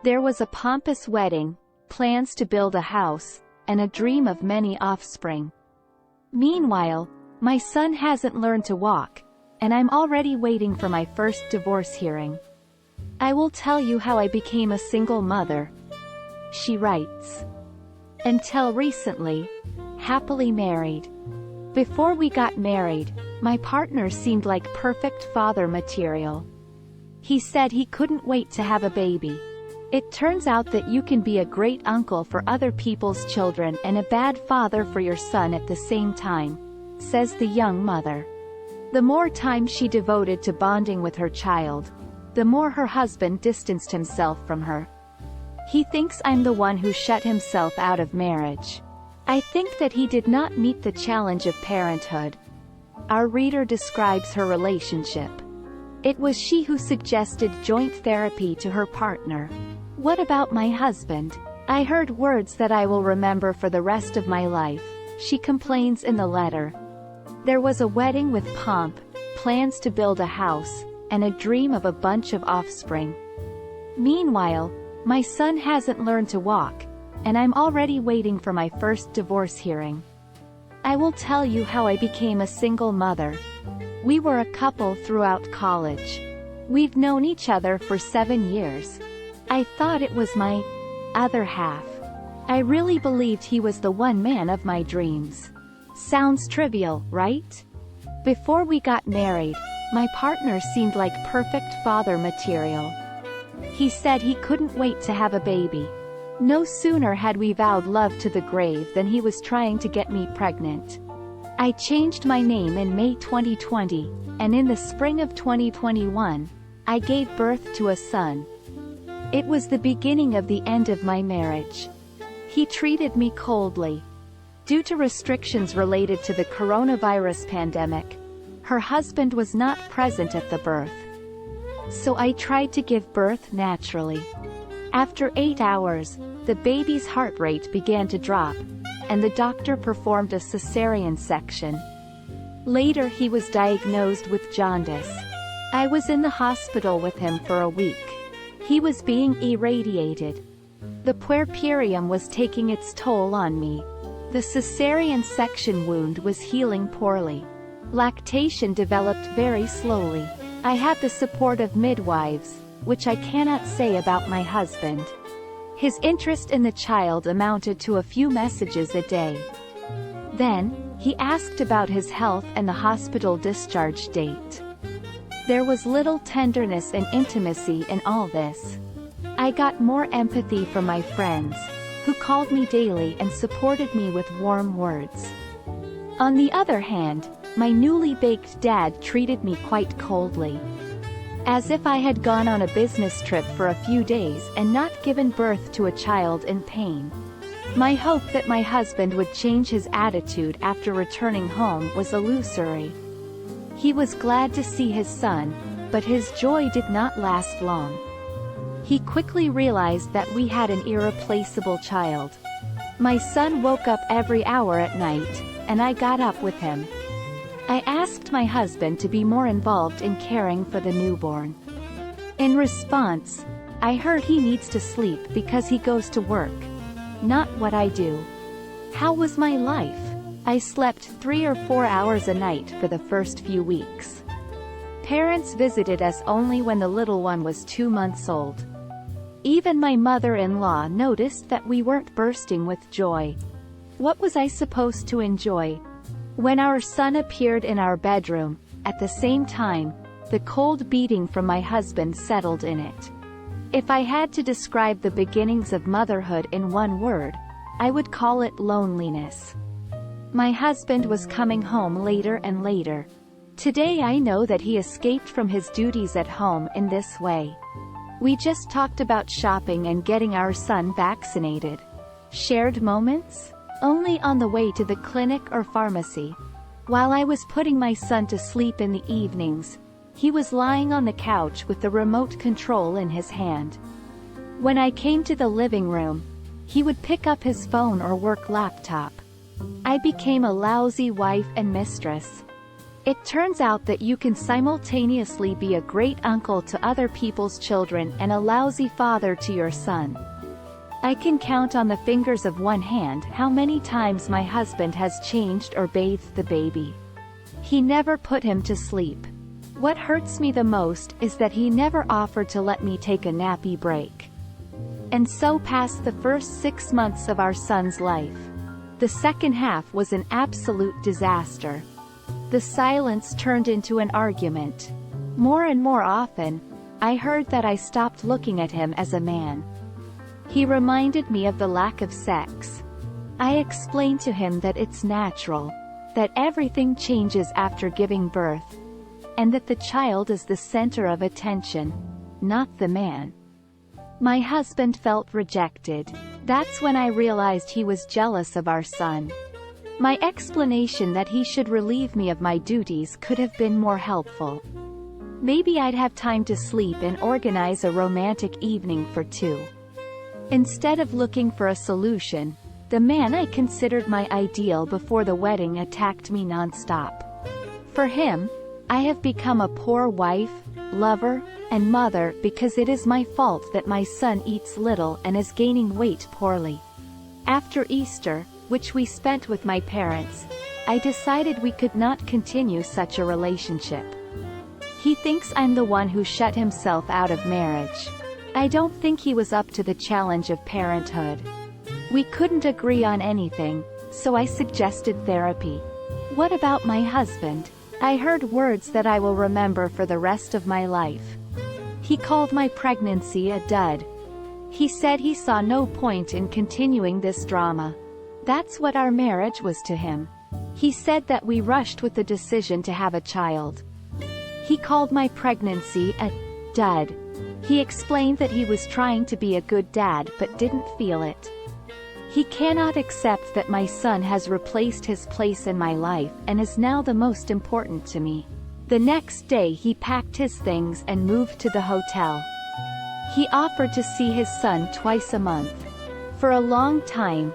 There was a pompous wedding, plans to build a house, and a dream of many offspring. Meanwhile, my son hasn't learned to walk, and I'm already waiting for my first divorce hearing. I will tell you how I became a single mother. She writes. Until recently, happily married. Before we got married, my partner seemed like perfect father material. He said he couldn't wait to have a baby. It turns out that you can be a great uncle for other people's children and a bad father for your son at the same time, says the young mother. The more time she devoted to bonding with her child, the more her husband distanced himself from her. He thinks I'm the one who shut himself out of marriage. I think that he did not meet the challenge of parenthood. Our reader describes her relationship. It was she who suggested joint therapy to her partner. What about my husband? I heard words that I will remember for the rest of my life, she complains in the letter. There was a wedding with pomp, plans to build a house, and a dream of a bunch of offspring. Meanwhile, my son hasn't learned to walk, and I'm already waiting for my first divorce hearing. I will tell you how I became a single mother. We were a couple throughout college. We've known each other for 7 years. I thought it was my other half. I really believed he was the one man of my dreams. Sounds trivial, right? Before we got married, my partner seemed like perfect father material. He said he couldn't wait to have a baby. No sooner had we vowed love to the grave than he was trying to get me pregnant. I changed my name in May 2020, and in the spring of 2021, I gave birth to a son. It was the beginning of the end of my marriage. He treated me coldly. Due to restrictions related to the coronavirus pandemic, her husband was not present at the birth. So I tried to give birth naturally. After 8 hours, the baby's heart rate began to drop, and the doctor performed a cesarean section. Later he was diagnosed with jaundice. I was in the hospital with him for a week. He was being irradiated. The puerperium was taking its toll on me. The cesarean section wound was healing poorly. Lactation developed very slowly. I had the support of midwives, which I cannot say about my husband. His interest in the child amounted to a few messages a day. Then, he asked about his health and the hospital discharge date. There was little tenderness and intimacy in all this. I got more empathy from my friends, who called me daily and supported me with warm words. On the other hand, my newly baked dad treated me quite coldly. As if I had gone on a business trip for a few days and not given birth to a child in pain. My hope that my husband would change his attitude after returning home was illusory. He was glad to see his son, but his joy did not last long. He quickly realized that we had an irreplaceable child. My son woke up every hour at night, and I got up with him. I asked my husband to be more involved in caring for the newborn. In response, I heard he needs to sleep because he goes to work. Not what I do. How was my life? I slept 3 or 4 hours a night for the first few weeks. Parents visited us only when the little one was 2 months old. Even my mother-in-law noticed that we weren't bursting with joy. What was I supposed to enjoy? When our son appeared in our bedroom, at the same time, the cold beating from my husband settled in it. If I had to describe the beginnings of motherhood in one word, I would call it loneliness. My husband was coming home later and later. Today I know that he escaped from his duties at home in this way. We just talked about shopping and getting our son vaccinated. Shared moments? Only on the way to the clinic or pharmacy. While I was putting my son to sleep in the evenings, he was lying on the couch with the remote control in his hand. When I came to the living room, he would pick up his phone or work laptop. I became a lousy wife and mistress. It turns out that you can simultaneously be a great uncle to other people's children and a lousy father to your son. I can count on the fingers of one hand how many times my husband has changed or bathed the baby. He never put him to sleep. What hurts me the most is that he never offered to let me take a nappy break. And so passed the first 6 months of our son's life. The second half was an absolute disaster. The silence turned into an argument. More and more often, I heard that I stopped looking at him as a man. He reminded me of the lack of sex. I explained to him that it's natural, that everything changes after giving birth, and that the child is the center of attention, not the man. My husband felt rejected. That's when I realized he was jealous of our son. My explanation that he should relieve me of my duties could have been more helpful. Maybe I'd have time to sleep and organize a romantic evening for two. Instead of looking for a solution, the man I considered my ideal before the wedding attacked me nonstop. For him, I have become a poor wife, lover, and mother because it is my fault that my son eats little and is gaining weight poorly. After Easter, which we spent with my parents, I decided we could not continue such a relationship. He thinks I'm the one who shut himself out of marriage. I don't think he was up to the challenge of parenthood. We couldn't agree on anything, so I suggested therapy. What about my husband? I heard words that I will remember for the rest of my life. He called my pregnancy a dud. He said he saw no point in continuing this drama. That's what our marriage was to him. He said that we rushed with the decision to have a child. He called my pregnancy a dud. He explained that he was trying to be a good dad but didn't feel it. He cannot accept that my son has replaced his place in my life and is now the most important to me. The next day he packed his things and moved to the hotel. He offered to see his son twice a month. For a long time,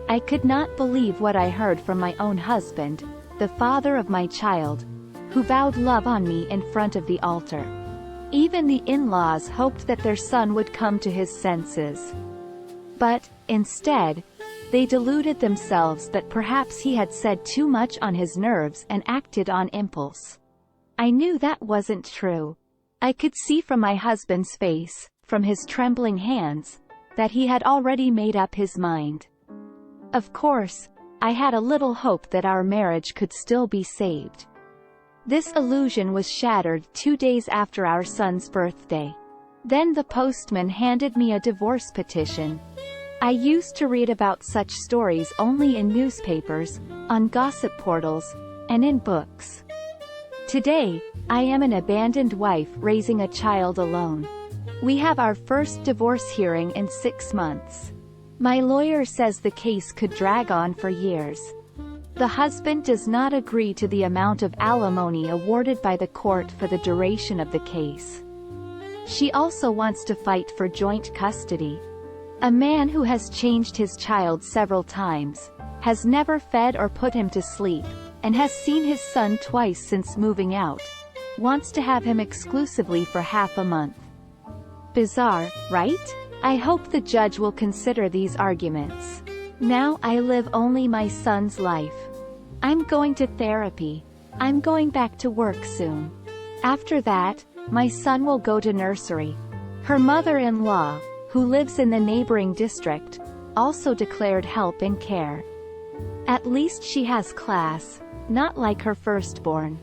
I could not believe what I heard from my own husband, the father of my child, who vowed love on me in front of the altar. Even the in-laws hoped that their son would come to his senses. But, instead, they deluded themselves that perhaps he had said too much on his nerves and acted on impulse. I knew that wasn't true. I could see from my husband's face, from his trembling hands, that he had already made up his mind. Of course, I had a little hope that our marriage could still be saved. This illusion was shattered 2 days after our son's birthday. Then the postman handed me a divorce petition. I used to read about such stories only in newspapers, on gossip portals, and in books. Today, I am an abandoned wife raising a child alone. We have our first divorce hearing in 6 months. My lawyer says the case could drag on for years. The husband does not agree to the amount of alimony awarded by the court for the duration of the case. She also wants to fight for joint custody. A man who has changed his child several times, has never fed or put him to sleep, and has seen his son twice since moving out, wants to have him exclusively for half a month. Bizarre, right? I hope the judge will consider these arguments. Now I live only my son's life. I'm going to therapy. I'm going back to work soon. After that, my son will go to nursery. Her mother-in-law, who lives in the neighboring district, also declared help and care. At least she has class, not like her firstborn.